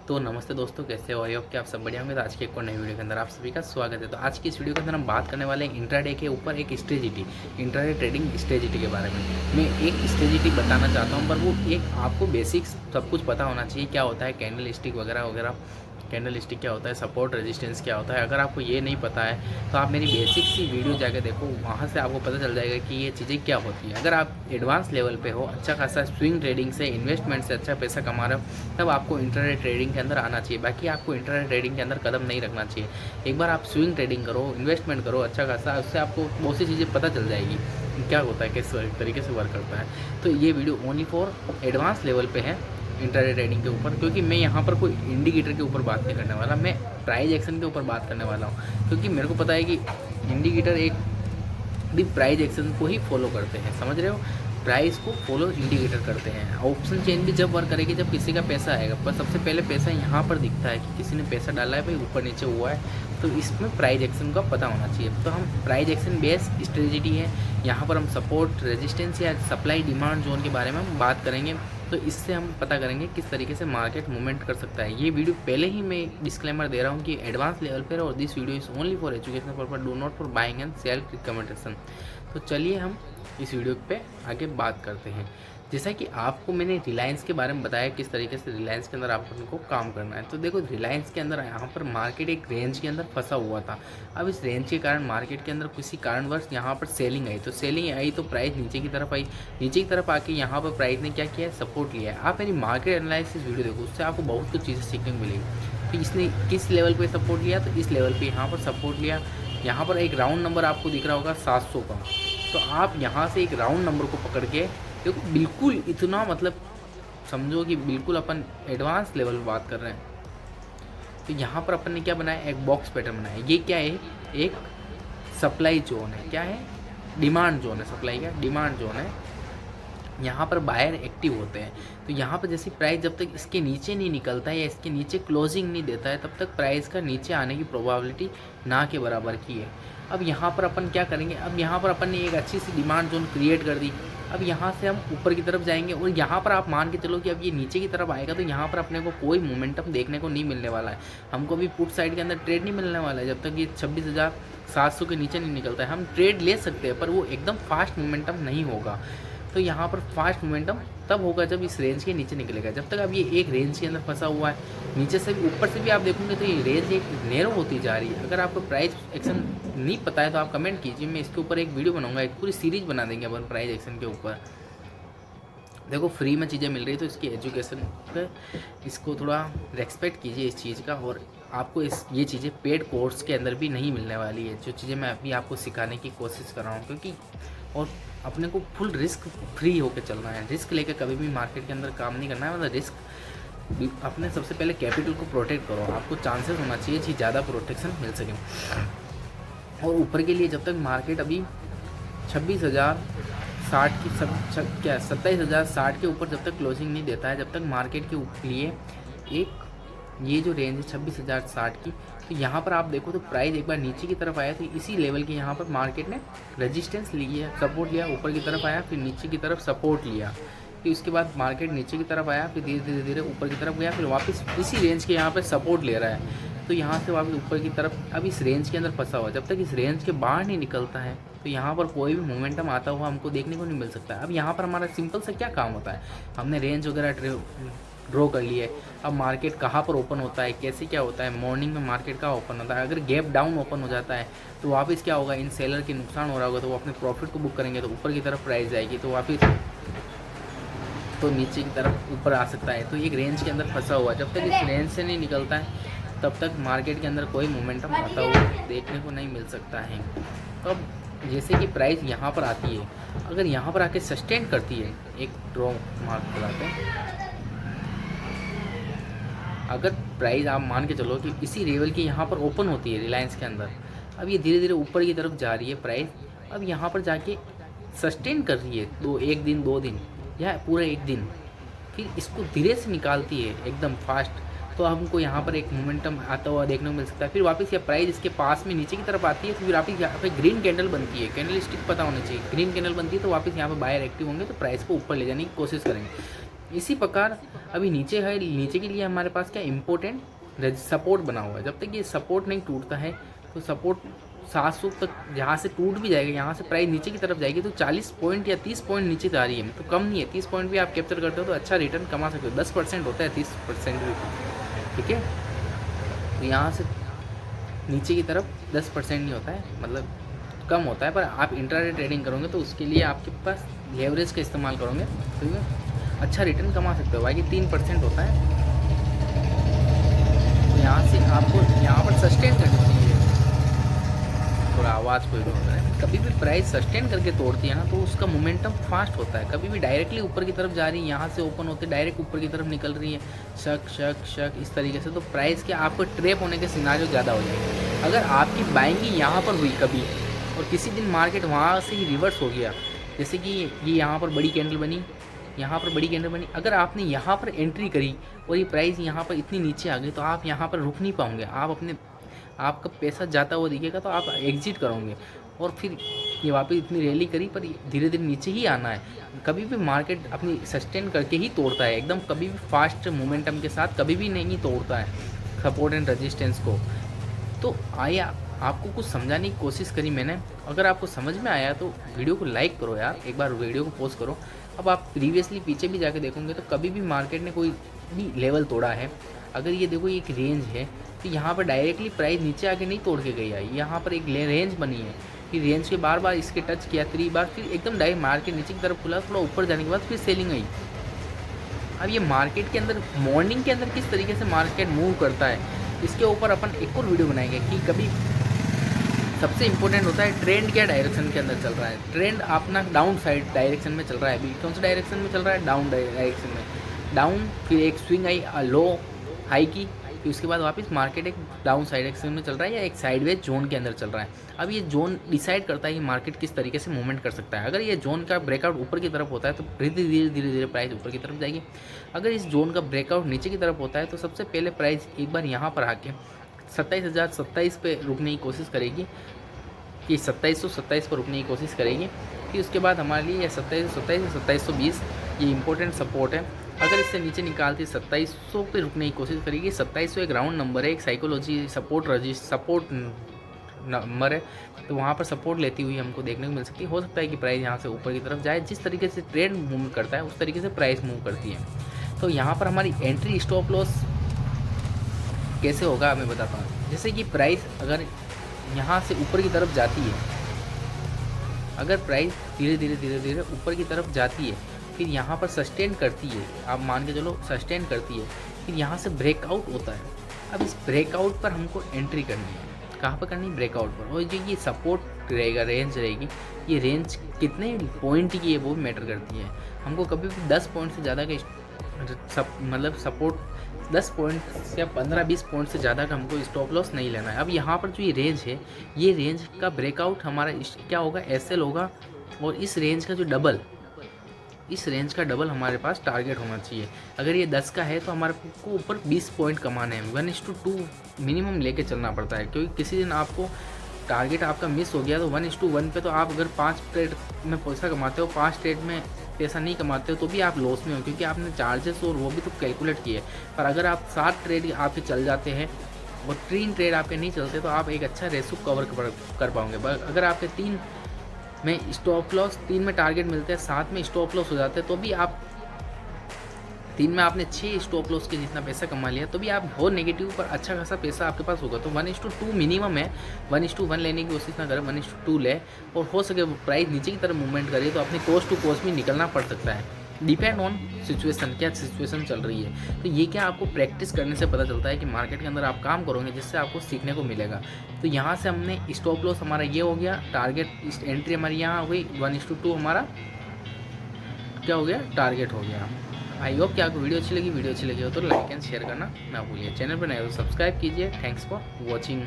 तो नमस्ते दोस्तों, कैसे हो? आई होप कि आप सब बढ़िया होंगे। तो आज की एक और नई वीडियो के अंदर आप सभी का स्वागत है। तो आज की इस वीडियो के अंदर हम बात करने वाले हैं इंट्राडे के ऊपर एक स्ट्रेटजी, इंट्राडे ट्रेडिंग स्ट्रेटजी के बारे में। मैं एक स्ट्रेटजी बताना चाहता हूं, पर वो एक आपको बेसिक्स सब कुछ पता होना चाहिए। क्या होता है कैंडल स्टिक वगैरह वगैरह, कैंडल स्टिक क्या होता है, सपोर्ट रेजिस्टेंस क्या होता है। अगर आपको ये नहीं पता है तो आप मेरी बेसिक सी वीडियो जाकर देखो, वहाँ से आपको पता चल जाएगा कि ये चीज़ें क्या होती है। अगर आप एडवांस लेवल पे हो, अच्छा खासा स्विंग ट्रेडिंग से, इन्वेस्टमेंट से अच्छा पैसा कमा रहे हो, तब आपको इंट्राडे ट्रेडिंग के अंदर आना चाहिए। बाकी आपको इंट्राडे ट्रेडिंग के अंदर कदम नहीं रखना चाहिए। एक बार आप स्विंग ट्रेडिंग करो, इन्वेस्टमेंट करो अच्छा खासा, उससे आपको बहुत सी चीज़ें पता चल जाएगी क्या होता है, किस तरीके से वर्क करता है। तो ये video only for advance level पे है इंट्राडे ट्रेडिंग के ऊपर, क्योंकि मैं यहाँ पर कोई इंडिकेटर के ऊपर बात नहीं करने वाला, मैं प्राइस एक्शन के ऊपर बात करने वाला हूँ। क्योंकि मेरे को पता है कि इंडिकेटर एक भी प्राइस एक्शन को ही फॉलो करते हैं, समझ रहे हो, प्राइस को फॉलो इंडिकेटर करते हैं। ऑप्शन चेन भी जब वर्क करेगी जब किसी का पैसा आएगा, पर सबसे पहले पैसा यहाँ पर दिखता है कि किसी ने पैसा डाला है, भाई ऊपर नीचे हुआ है, तो इसमें प्राइस एक्शन का पता होना चाहिए। तो हम प्राइस एक्शन बेस्ड स्ट्रेटजी है, यहाँ पर हम सपोर्ट रेजिस्टेंस या सप्लाई डिमांड जोन के बारे में हम बात करेंगे। तो इससे हम पता करेंगे किस तरीके से मार्केट मूवमेंट कर सकता है। ये वीडियो पहले ही मैं डिस्क्लेमर दे रहा हूँ कि एडवांस लेवल पर, और this video is only for educational purpose, do not for buying and cell recommendation. तो चलिए हम इस वीडियो पे आगे बात करते हैं। जैसा कि आपको मैंने रिलायंस के बारे में बताया किस तरीके से रिलायंस के अंदर आपको काम करना है। तो देखो, रिलायंस के अंदर यहाँ पर मार्केट एक रेंज के अंदर फंसा हुआ था। अब इस रेंज के कारण मार्केट के अंदर किसी कारणवश यहाँ पर सेलिंग आई, तो सेलिंग आई तो प्राइस नीचे की तरफ आई, नीचे की तरफ आके यहाँ पर प्राइस ने क्या किया है, सपोर्ट लिया है। आप मेरी मार्केट एनालिसिस वीडियो देखो, उससे आपको बहुत कुछ चीज़ें सीखने को मिलेगी। तो इसने किस लेवल पर सपोर्ट लिया, तो इस लेवल पर यहाँ पर सपोर्ट लिया। यहाँ पर एक राउंड नंबर आपको दिख रहा होगा 700 का, तो आप यहाँ से एक राउंड नंबर को पकड़ के देखो, बिल्कुल इतना मतलब समझो कि बिल्कुल अपन एडवांस लेवल पर बात कर रहे हैं। तो यहाँ पर अपन ने क्या बनाया, एक बॉक्स पैटर्न बनाया। ये क्या है, एक सप्लाई जोन है। क्या है, डिमांड जोन है, सप्लाई का डिमांड जोन है। यहाँ पर बायर एक्टिव होते हैं। तो यहाँ पर जैसे प्राइस जब तक इसके नीचे नहीं निकलता है या इसके नीचे क्लोजिंग नहीं देता है, तब तक प्राइस का नीचे आने की प्रोबेबिलिटी ना के बराबर की है। अब यहाँ पर अपन क्या करेंगे, अब यहाँ पर अपन ने एक अच्छी सी डिमांड जोन क्रिएट कर दी। अब यहाँ से हम ऊपर की तरफ जाएंगे, और यहाँ पर आप मान के चलो कि अब ये नीचे की तरफ आएगा, तो यहाँ पर अपने को कोई मोमेंटम देखने को नहीं मिलने वाला है। हमको भी पुट साइड के अंदर ट्रेड नहीं मिलने वाला है जब तक ये 26,700 के नीचे नहीं निकलता है। हम ट्रेड ले सकते हैं, पर वो एकदम फास्ट मोमेंटम नहीं होगा। तो यहाँ पर फास्ट मोमेंटम तब होगा जब इस रेंज के नीचे निकलेगा। जब तक अब ये एक रेंज के अंदर फंसा हुआ है, नीचे से भी ऊपर से भी आप देखोगे तो ये रेंज एक नैरो होती जा रही है। अगर आपको प्राइस एक्शन नहीं पता है तो आप कमेंट कीजिए, मैं इसके ऊपर एक वीडियो बनाऊंगा, एक पूरी सीरीज बना देंगे अपन प्राइस एक्शन के ऊपर। देखो, फ्री में चीज़ें मिल रही तो इसकी एजुकेशन पे इसको थोड़ा रेस्पेक्ट कीजिए इस चीज़ का। और आपको ये चीज़ें पेड कोर्स के अंदर भी नहीं मिलने वाली है, जो चीज़ें मैं अभी आपको सिखाने की कोशिश कर रहा हूँ। क्योंकि और अपने को फुल रिस्क फ्री होकर चलना है, रिस्क लेकर कभी भी मार्केट के अंदर काम नहीं करना है। मतलब रिस्क अपने सबसे पहले कैपिटल को प्रोटेक्ट करो, आपको चांसेस होना चाहिए कि ज़्यादा प्रोटेक्शन मिल सके। और ऊपर के लिए जब तक मार्केट अभी 26,060 की क्या 27,060 के ऊपर जब तक क्लोजिंग नहीं देता है, जब तक मार्केट के लिए एक ये जो रेंज है 26,060 की, तो यहाँ पर आप देखो तो प्राइस एक बार नीचे की तरफ आया, तो इसी लेवल के यहाँ पर मार्केट ने रेजिस्टेंस लिया, सपोर्ट लिया, ऊपर की तरफ आया, फिर नीचे की तरफ सपोर्ट लिया, फिर उसके बाद मार्केट नीचे की तरफ आया, फिर धीरे धीरे ऊपर की तरफ गया, फिर वापस इसी रेंज के यहाँ पर सपोर्ट ले रहा है। तो यहाँ से वापस ऊपर की तरफ अब इस रेंज के अंदर फंसा हुआ। जब तक इस रेंज के बाहर नहीं निकलता है तो यहाँ पर कोई भी मोमेंटम आता हुआ हमको देखने को नहीं मिल सकता। अब यहाँ पर हमारा सिंपल सा क्या काम होता है, हमने रेंज वगैरह ड्रॉ कर लिए। अब मार्केट कहाँ पर ओपन होता है, कैसे क्या होता है, मॉर्निंग में मार्केट कहाँ ओपन होता है, अगर गैप डाउन ओपन हो जाता है तो वापस क्या होगा, इन सेलर के नुकसान हो रहा होगा, तो वो अपने प्रॉफिट को बुक करेंगे, तो ऊपर की तरफ प्राइस जाएगी, तो वापस तो नीचे की तरफ ऊपर आ सकता है। तो एक रेंज के अंदर फंसा हुआ, जब तक इस रेंज से नहीं निकलता है तब तक मार्केट के अंदर कोई मोमेंटम आता हुआ देखने को नहीं मिल सकता है। तो अब जैसे कि प्राइस यहाँ पर आती है, अगर यहाँ पर आके सस्टेन करती है, एक ड्रॉ मार्क लगाते हैं, अगर प्राइस आप मान के चलो कि इसी लेवल की यहाँ पर ओपन होती है रिलायंस के अंदर, अब ये धीरे धीरे ऊपर की तरफ जा रही है प्राइस, अब यहाँ पर जाके सस्टेन कर रही है एक दिन 2 दिन या पूरा एक दिन, फिर इसको धीरे से निकालती है एकदम फास्ट, तो हमको यहाँ पर एक मोमेंटम आता हुआ देखने को मिल सकता है। फिर वापस यह प्राइस इसके पास में नीचे की तरफ आती है, तो फिर वापस यहाँ पे ग्रीन कैंडल बनती है, कैंडल स्टिक पता होना चाहिए, ग्रीन कैंडल बनती है, तो वापस यहाँ पे बायर एक्टिव होंगे, तो प्राइस को ऊपर ले जाने की कोशिश करेंगे। इसी प्रकार अभी नीचे है, नीचे के लिए हमारे पास क्या इम्पोर्टेंट सपोर्ट बना हुआ है। जब तक ये सपोर्ट नहीं टूटता है तो सपोर्ट 700 तक यहाँ से टूट भी जाएगा, यहाँ से प्राइस नीचे की तरफ जाएगी तो 40 पॉइंट या 30 पॉइंट नीचे जा रही है, तो कम नहीं है। 30 पॉइंट भी आप कैप्चर करते हो तो अच्छा रिटर्न कमा सकते हो। 10% होता है 30% भी, ठीक है। तो यहाँ से नीचे की तरफ 10% नहीं होता है, मतलब कम होता है, पर आप इंट्राडे ट्रेडिंग करोगे तो उसके लिए आपके पास लेवरेज का इस्तेमाल करोगे तो अच्छा रिटर्न कमा सकते हो। बाकी 3% होता है, तो यहाँ से आपको यहाँ पर सस्टेन करनी चाहिए। थोड़ा आवाज़ कोई भी होता है, कभी भी प्राइस सस्टेन करके तोड़ती है ना तो उसका मोमेंटम फास्ट होता है। कभी भी डायरेक्टली ऊपर की तरफ जा रही है, यहाँ से ओपन होते डायरेक्ट ऊपर की तरफ निकल रही है, शक शक शक इस तरीके से, तो प्राइस के आपको ट्रैप होने के सिनारियो ज़्यादा हो जाएंगे। अगर आपकी बाइंग यहाँ पर हुई कभी और किसी दिन मार्केट वहाँ से ही रिवर्स हो गया, जैसे कि ये यहाँ पर बड़ी कैंडल बनी, यहाँ पर बड़ी कैंडल बनी, अगर आपने यहाँ पर एंट्री करी और ये प्राइस यहाँ पर इतनी नीचे आ गई तो आप यहाँ पर रुक नहीं पाओगे। आपका पैसा जाता हुआ दिखेगा तो आप एग्जिट करोगे, और फिर ये वापस इतनी रैली करी पर धीरे धीरे नीचे ही आना है। कभी भी मार्केट अपनी सस्टेन करके ही तोड़ता है, एकदम कभी भी फास्ट मोमेंटम के साथ कभी भी नहीं तोड़ता है सपोर्ट एंड रेजिस्टेंस को। तो आया आपको कुछ समझाने की कोशिश करी मैंने, अगर आपको समझ में आया तो वीडियो को लाइक करो यार, एक बार वीडियो को पोस्ट करो। अब आप प्रीवियसली पीछे भी जाके देखोगे तो कभी भी मार्केट ने कोई भी लेवल तोड़ा है, अगर ये देखो एक रेंज है तो यहाँ पर डायरेक्टली प्राइस नीचे आके नहीं तोड़ के गई है, यहाँ पर एक रेंज बनी है, फिर रेंज के बार बार इसके टच किया 3 बार, फिर एकदम डायरेक्ट मार्केट नीचे की तरफ खुला, थोड़ा ऊपर जाने के बाद फिर सेलिंग आई। अब ये मार्केट के अंदर मॉर्निंग के अंदर किस तरीके से मार्केट मूव करता है, इसके ऊपर अपन एक और वीडियो बनाएंगे कि कभी सबसे इंपॉर्टेंट होता है ट्रेंड क्या डायरेक्शन के अंदर चल रहा है। ट्रेंड अपना डाउन साइड डायरेक्शन में चल रहा है, अभी कौन सा डायरेक्शन में चल रहा है, डाउन डायरेक्शन में, डाउन, फिर एक स्विंग आई लो हाई की, फिर उसके बाद वापस मार्केट एक डाउन डायरेक्शन में चल रहा है या एक साइडवेज जोन के अंदर चल रहा है। अब ये जोन डिसाइड करता है कि मार्केट किस तरीके से मूवमेंट कर सकता है। अगर ये जोन का ब्रेकआउट ऊपर की तरफ होता है तो धीरे धीरे प्राइस ऊपर की तरफ जाएगी। अगर इस जोन का ब्रेकआउट नीचे की तरफ होता है तो सबसे पहले प्राइस एक बार यहाँ पर आके 27,027 पे रुकने की कोशिश करेगी, कि 2727 पर रुकने की कोशिश करेगी। फिर उसके बाद हमारे लिए यह 2727 या 2720 ये इंपॉर्टेंट सपोर्ट है। अगर इससे नीचे निकालती 2700 पे रुकने की कोशिश करेगी। 2700 एक राउंड नंबर है, एक साइकोलॉजी सपोर्ट नंबर है, तो वहाँ पर सपोर्ट लेती हुई हमको देखने को मिल सकती है। हो सकता है कि प्राइस यहाँ से ऊपर की तरफ जाए, जिस तरीके से ट्रेंड मूव करता है उस तरीके से प्राइस मूव करती है। तो यहाँ पर हमारी एंट्री स्टॉप लॉस कैसे होगा मैं बताता हूँ। जैसे कि प्राइस अगर यहाँ से ऊपर की तरफ जाती है, अगर प्राइस धीरे धीरे ऊपर की तरफ जाती है, फिर यहाँ पर सस्टेन करती है, आप मान के चलो सस्टेन करती है, फिर यहाँ से ब्रेकआउट होता है। अब इस ब्रेकआउट पर हमको एंट्री करनी है, कहाँ पर करनी है, ब्रेकआउट पर। और जो ये सपोर्ट रहेगा, रेंज रहेगी, ये रेंज कितने पॉइंट की है वो भी मैटर करती है। हमको कभी भी 10 पॉइंट से ज़्यादा का मतलब सपोर्ट 10 पॉइंट या 15-20 पॉइंट से ज़्यादा का हमको स्टॉप लॉस नहीं लेना है। अब यहाँ पर जो ये रेंज है, ये रेंज का ब्रेकआउट हमारा क्या होगा, एसएल होगा, और इस रेंज का जो डबल, इस रेंज का डबल हमारे पास टारगेट होना चाहिए। अगर ये 10 का है तो हमारे को ऊपर 20 पॉइंट कमाने हैं। 1:2 मिनिमम लेके चलना पड़ता है, क्योंकि किसी दिन आपको टारगेट आपका मिस हो गया तो 1:1 पे तो आप अगर 5 ट्रेड में पैसा कमाते हो, 5 ट्रेड में पैसा नहीं कमाते हो तो भी आप लॉस में हो, क्योंकि आपने चार्जेस और वो भी तो कैलकुलेट किए। पर अगर आप 7 ट्रेड आपके चल जाते हैं और 3 ट्रेड आपके नहीं चलते तो आप एक अच्छा रेशो कवर कर पाओगे। अगर आपके 3 में स्टॉप लॉस, 3 में टारगेट मिलते हैं, 7 में स्टॉप लॉस हो जाते हैं, तो भी आप 3 में आपने 6 स्टॉप लॉस के जितना पैसा कमा लिया तो भी आप हो नेगेटिव पर अच्छा खासा पैसा आपके पास होगा। तो 1:2 मिनिमम है, 1:1 लेने की कोशिश ना करें, 1:2 ले, और हो सके प्राइस नीचे की तरफ मूवमेंट करिए तो अपने कॉस्ट टू कॉस्ट भी निकलना पड़ सकता है। डिपेंड ऑन सिचुएशन, क्या सिचुएशन चल रही है। तो ये क्या आपको प्रैक्टिस करने से पता चलता है कि मार्केट के अंदर आप काम करोगे जिससे आपको सीखने को मिलेगा। तो यहाँ से हमने स्टॉप लॉस हमारा ये हो गया, टारगेट एंट्री हमारी यहाँ हो गई, 1:2 हमारा क्या हो गया, टारगेट हो गया। आई होप कि आपको वीडियो अच्छी लगी हो तो लाइक एंड शेयर करना ना भूलिए। चैनल पर नए हो तो सब्सक्राइब कीजिए। Thanks for watching.